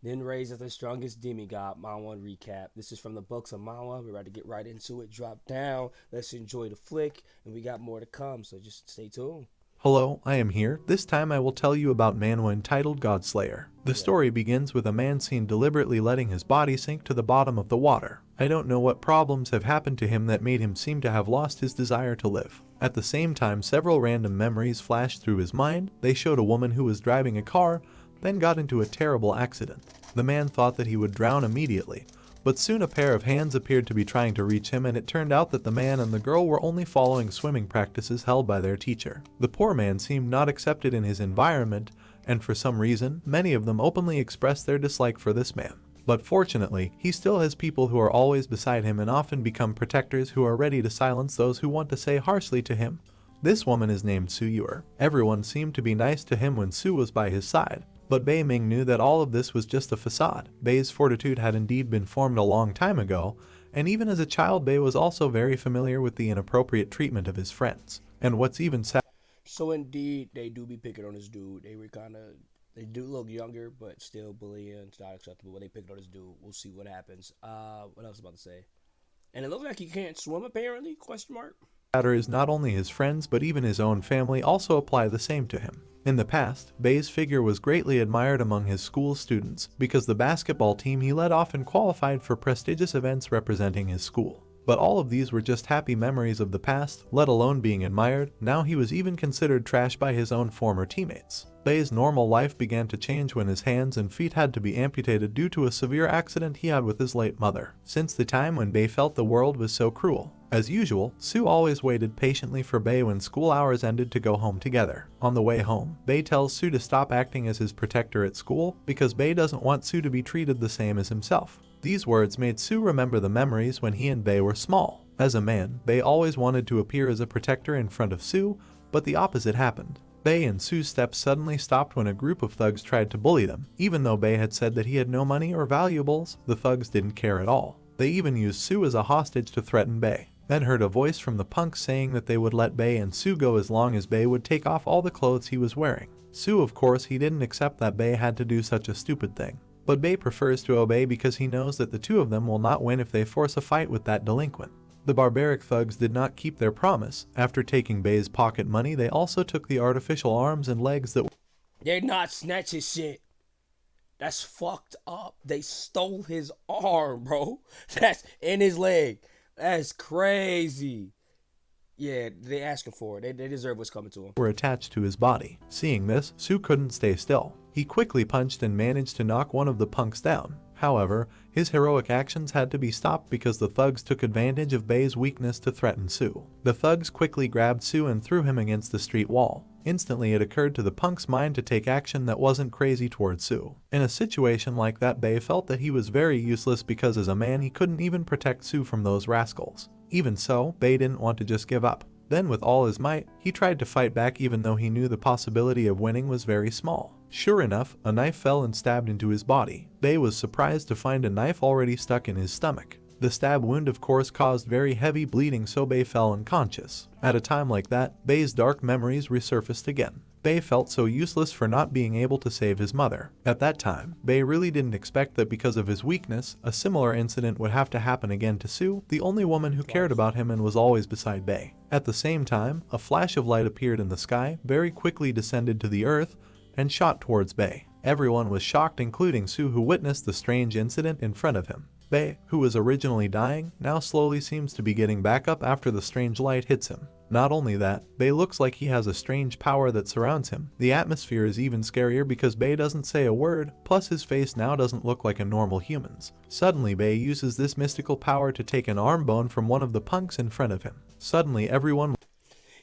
then raised as the strongest demigod. Manhwa recap. This is from the books of Manhwa. We're about to get right into it. Drop down. Let's enjoy the flick, and we got more to come. So just stay tuned. Hello, I am here. This time I will tell you about Manhwa entitled Godslayer. The Yeah. story begins with a man seen deliberately letting his body sink to the bottom of the water. I don't know what problems have happened to him that made him seem to have lost his desire to live. At the same time, several random memories flashed through his mind. They showed a woman who was driving a car, then got into a terrible accident. The man thought that he would drown immediately, but soon a pair of hands appeared to be trying to reach him, and it turned out that the man and the girl were only following swimming practices held by their teacher. The poor man seemed not accepted in his environment, and for some reason, many of them openly expressed their dislike for this man. But fortunately, he still has people who are always beside him and often become protectors who are ready to silence those who want to say harshly to him. This woman is named Su Yuer. Everyone seemed to be nice to him when Su was by his side. But Bei Ming knew that all of this was just a facade. Bei's fortitude had indeed been formed a long time ago, and even as a child Bei was also very familiar with the inappropriate treatment of his friends. And what's even sadder, So indeed, they do be picking on this dude. They do look younger, but still bullying. It's not acceptable. But they picked on this dude. We'll see what happens. What else was I about to say? And it looks like he can't swim apparently? Question mark. is not only his friends but even his own family also apply the same to him. In the past, Bei's figure was greatly admired among his school students because the basketball team he led often qualified for prestigious events representing his school. But all of these were just happy memories of the past, let alone being admired. Now he was even considered trash by his own former teammates. Bei's normal life began to change when his hands and feet had to be amputated due to a severe accident he had with his late mother. Since the time when Bei felt the world was so cruel. As usual, Su always waited patiently for Bei when school hours ended to go home together. On the way home, Bei tells Su to stop acting as his protector at school because Bei doesn't want Su to be treated the same as himself. These words made Su remember the memories when he and Bei were small. As a man, Bei always wanted to appear as a protector in front of Su, but the opposite happened. Bei and Su's steps suddenly stopped when a group of thugs tried to bully them. Even though Bei had said that he had no money or valuables, the thugs didn't care at all. They even used Su as a hostage to threaten Bei. Then heard a voice from the punks saying that they would let Bei and Su go as long as Bei would take off all the clothes he was wearing. Su, of course, he didn't accept that Bei had to do such a stupid thing. But Bei prefers to obey because he knows that the two of them will not win if they force a fight with that delinquent. The barbaric thugs did not keep their promise. After taking Bei's pocket money, they also took the artificial arms and legs that They're not snatching shit. That's fucked up. They stole his arm, bro. That's in his leg. That's crazy. Yeah, they asking for it. They deserve what's coming to them. were attached to his body. Seeing this, Su couldn't stay still. He quickly punched and managed to knock one of the punks down. However, his heroic actions had to be stopped because the thugs took advantage of Bei's weakness to threaten Su. The thugs quickly grabbed Su and threw him against the street wall. Instantly it occurred to the punk's mind to take action that wasn't crazy towards Su. In a situation like that, Bei felt that he was very useless because as a man he couldn't even protect Su from those rascals. Even so, Bei didn't want to just give up. Then with all his might, he tried to fight back even though he knew the possibility of winning was very small. Sure enough, a knife fell and stabbed into his body. Bei was surprised to find a knife already stuck in his stomach. The stab wound of course caused very heavy bleeding, so Bei fell unconscious. At a time like that, Bei's dark memories resurfaced again. Bei felt so useless for not being able to save his mother. At that time, Bei really didn't expect that because of his weakness, a similar incident would have to happen again to Su, the only woman who cared about him and was always beside Bei. At the same time, a flash of light appeared in the sky, very quickly descended to the earth, and shot towards Bei. Everyone was shocked, including Su, who witnessed the strange incident in front of him. Bei, who was originally dying, now slowly seems to be getting back up after the strange light hits him. Not only that, Bei looks like he has a strange power that surrounds him. The atmosphere is even scarier because Bei doesn't say a word, plus his face now doesn't look like a normal human's. Suddenly Bei uses this mystical power to take an arm bone from one of the punks in front of him. Suddenly everyone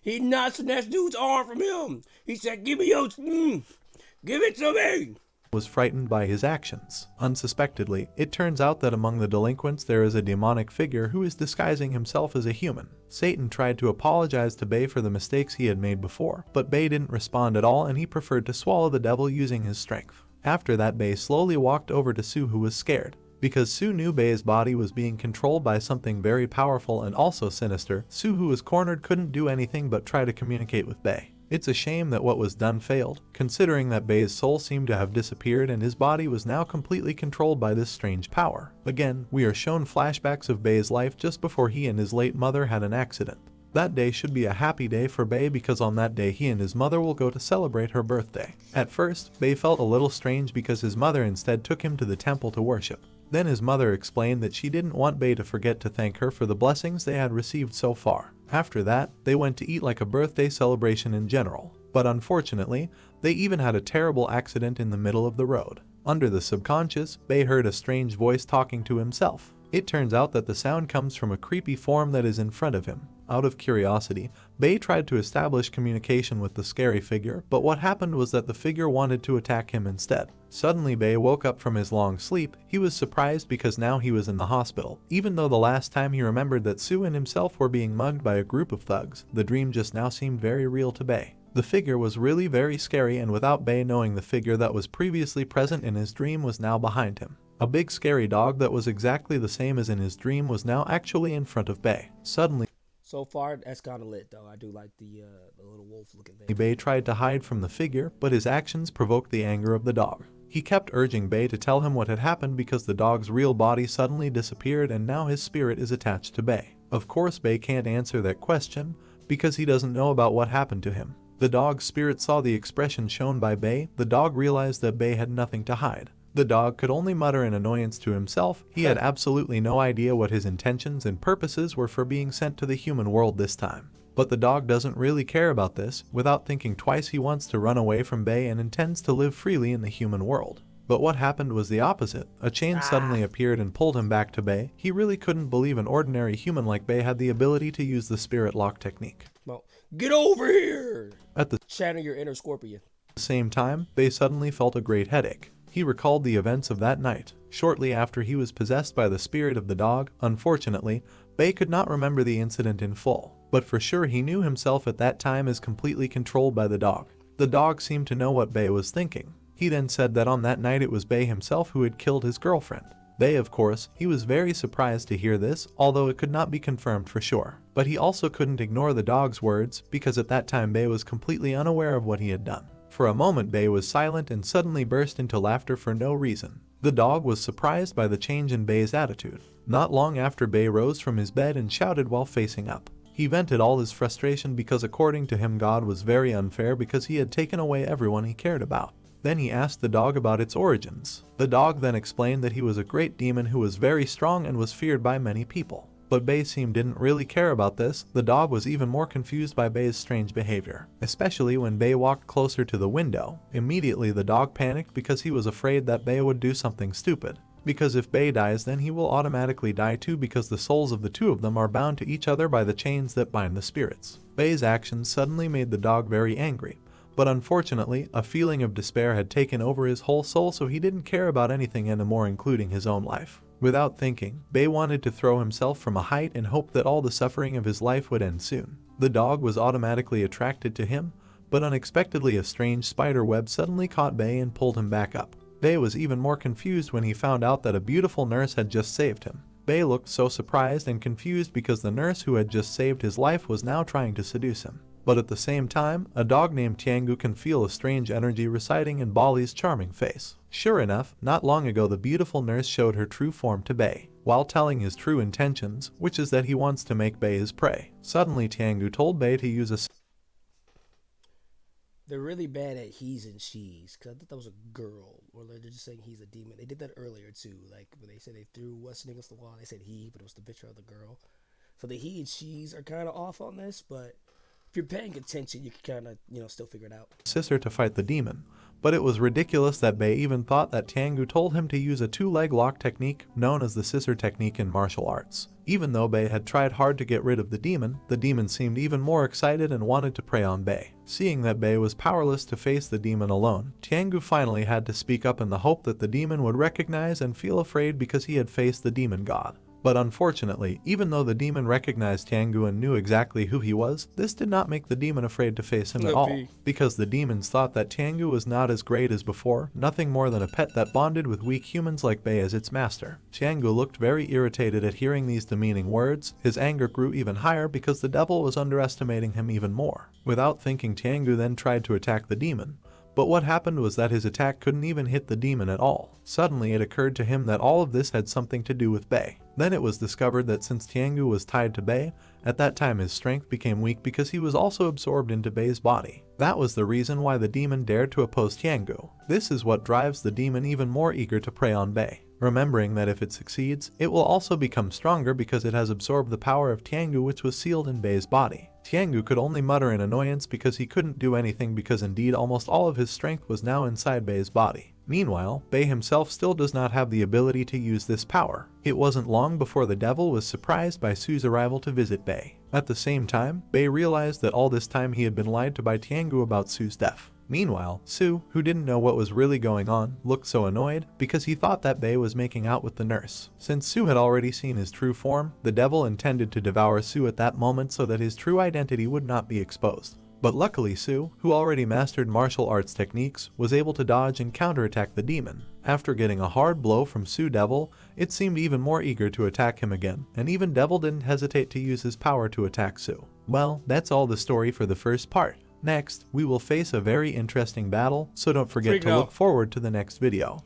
He knocked that dude's arm from him. He said, "Give me your, give it to me." was frightened by his actions. Unsuspectedly, it turns out that among the delinquents there is a demonic figure who is disguising himself as a human. Satan tried to apologize to Bei for the mistakes he had made before, but Bei didn't respond at all and he preferred to swallow the devil using his strength. After that, Bei slowly walked over to Su, who was scared. Because Su knew Bei's body was being controlled by something very powerful and also sinister, Su, who was cornered, couldn't do anything but try to communicate with Bei. It's a shame that what was done failed, considering that Bei's soul seemed to have disappeared and his body was now completely controlled by this strange power. Again, we are shown flashbacks of Bei's life just before he and his late mother had an accident. That day should be a happy day for Bei because on that day he and his mother will go to celebrate her birthday. At first, Bei felt a little strange because his mother instead took him to the temple to worship. Then his mother explained that she didn't want Bei to forget to thank her for the blessings they had received so far. After that, they went to eat like a birthday celebration in general. But unfortunately, they even had a terrible accident in the middle of the road. Under the subconscious, Bei heard a strange voice talking to himself. It turns out that the sound comes from a creepy form that is in front of him. Out of curiosity, Bei tried to establish communication with the scary figure, but what happened was that the figure wanted to attack him instead. Suddenly Bei woke up from his long sleep. He was surprised because now he was in the hospital. Even though the last time he remembered that Sue and himself were being mugged by a group of thugs, the dream just now seemed very real to Bei. The figure was really very scary, and without Bei knowing, the figure that was previously present in his dream was now behind him. A big scary dog that was exactly the same as in his dream was now actually in front of Bei. Suddenly, So far, that's kind of lit, though. I do like the little wolf-looking thing. Bei tried to hide from the figure, but his actions provoked the anger of the dog. He kept urging Bei to tell him what had happened because the dog's real body suddenly disappeared and now his spirit is attached to Bei. Of course, Bei can't answer that question because he doesn't know about what happened to him. The dog's spirit saw the expression shown by Bei. The dog realized that Bei had nothing to hide. The dog could only mutter in annoyance to himself. He had absolutely no idea what his intentions and purposes were for being sent to the human world this time. But the dog doesn't really care about this. Without thinking twice, he wants to run away from Bei and intends to live freely in the human world. But what happened was the opposite. A chain suddenly appeared and pulled him back to Bei. He really couldn't believe an ordinary human like Bei had the ability to use the spirit lock technique. Well, get over here! At the Channel your inner scorpion. same time, Bei suddenly felt a great headache. He recalled the events of that night, shortly after he was possessed by the spirit of the dog. Unfortunately, Bei could not remember the incident in full, but for sure he knew himself at that time as completely controlled by the dog. The dog seemed to know what Bei was thinking. He then said that on that night it was Bei himself who had killed his girlfriend. Bei, of course, he was very surprised to hear this, although it could not be confirmed for sure. But he also couldn't ignore the dog's words, because at that time Bei was completely unaware of what he had done. For a moment Bei was silent and suddenly burst into laughter for no reason. The dog was surprised by the change in Bei's attitude. Not long after, Bei rose from his bed and shouted while facing up. He vented all his frustration because according to him God was very unfair because he had taken away everyone he cared about. Then he asked the dog about its origins. The dog then explained that he was a great demon who was very strong and was feared by many people. But Bei didn't really care about this. The dog was even more confused by Bei's strange behavior, especially when Bei walked closer to the window. Immediately the dog panicked because he was afraid that Bei would do something stupid. Because if Bei dies, then he will automatically die too, because the souls of the two of them are bound to each other by the chains that bind the spirits. Bei's actions suddenly made the dog very angry. But unfortunately, a feeling of despair had taken over his whole soul, so he didn't care about anything anymore, including his own life. Without thinking, Bei wanted to throw himself from a height and hope that all the suffering of his life would end soon. The dog was automatically attracted to him, but unexpectedly a strange spider web suddenly caught Bei and pulled him back up. Bei was even more confused when he found out that a beautiful nurse had just saved him. Bei looked so surprised and confused because the nurse who had just saved his life was now trying to seduce him. But at the same time, a dog named Tiangu can feel a strange energy residing in Bali's charming face. Sure enough, not long ago the beautiful nurse showed her true form to Bei, while telling his true intentions, which is that he wants to make Bei his prey. Suddenly Tiangu told Bei to use a... They're really bad at he's and she's, because I thought that was a girl, or they're just saying he's a demon. They did that earlier too, like when they said they threw what's against the wall, they said he, but it was the picture of the girl. So the he and she's are kind of off on this, but if you're paying attention, you can kind of, still figure it out. Sister to fight the demon. But it was ridiculous that Bei even thought that Tiangu told him to use a two-leg lock technique known as the scissor technique in martial arts. Even though Bei had tried hard to get rid of the demon seemed even more excited and wanted to prey on Bei. Seeing that Bei was powerless to face the demon alone, Tiangu finally had to speak up in the hope that the demon would recognize and feel afraid because he had faced the demon god. But unfortunately, even though the demon recognized Tiangu and knew exactly who he was, this did not make the demon afraid to face him at all, because the demons thought that Tiangu was not as great as before, nothing more than a pet that bonded with weak humans like Bei as its master. Tiangu looked very irritated at hearing these demeaning words. His anger grew even higher because the devil was underestimating him even more. Without thinking, Tiangu then tried to attack the demon. But what happened was that his attack couldn't even hit the demon at all. Suddenly it occurred to him that all of this had something to do with Bei. Then it was discovered that since Tiangu was tied to Bei, at that time his strength became weak because he was also absorbed into Bei's body. That was the reason why the demon dared to oppose Tiangu. This is what drives the demon even more eager to prey on Bei, remembering that if it succeeds, it will also become stronger because it has absorbed the power of Tiangu, which was sealed in Bei's body. Tiangu could only mutter in annoyance because he couldn't do anything, because indeed almost all of his strength was now inside Bei's body. Meanwhile, Bei himself still does not have the ability to use this power. It wasn't long before the devil was surprised by Su's arrival to visit Bei. At the same time, Bei realized that all this time he had been lied to by Tiangu about Su's death. Meanwhile, Su, who didn't know what was really going on, looked so annoyed because he thought that Bei was making out with the nurse. Since Su had already seen his true form, the devil intended to devour Su at that moment so that his true identity would not be exposed. But luckily Su, who already mastered martial arts techniques, was able to dodge and counterattack the demon. After getting a hard blow from Su Devil, it seemed even more eager to attack him again, and even Devil didn't hesitate to use his power to attack Su. Well, that's all the story for the first part. Next, we will face a very interesting battle, so don't forget to look forward to the next video.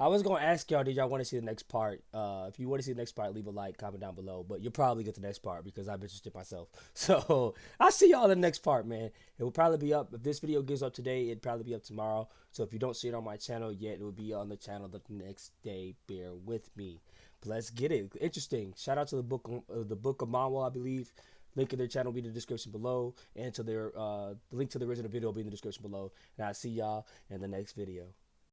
I was gonna ask y'all, did y'all want to see the next part? If you want to see the next part, leave a like, comment down below. But you'll probably get the next part because I'm interested myself. So I'll see y'all in the next part, man. It will probably be up. If this video gives up today, it'll probably be up tomorrow. So if you don't see it on my channel yet, it will be on the channel the next day. Bear with me. But let's get it. Interesting. Shout out to the book of Manhwa, I believe. Link in their channel will be in the description below, and to their the link to the original video will be in the description below. And I'll see y'all in the next video.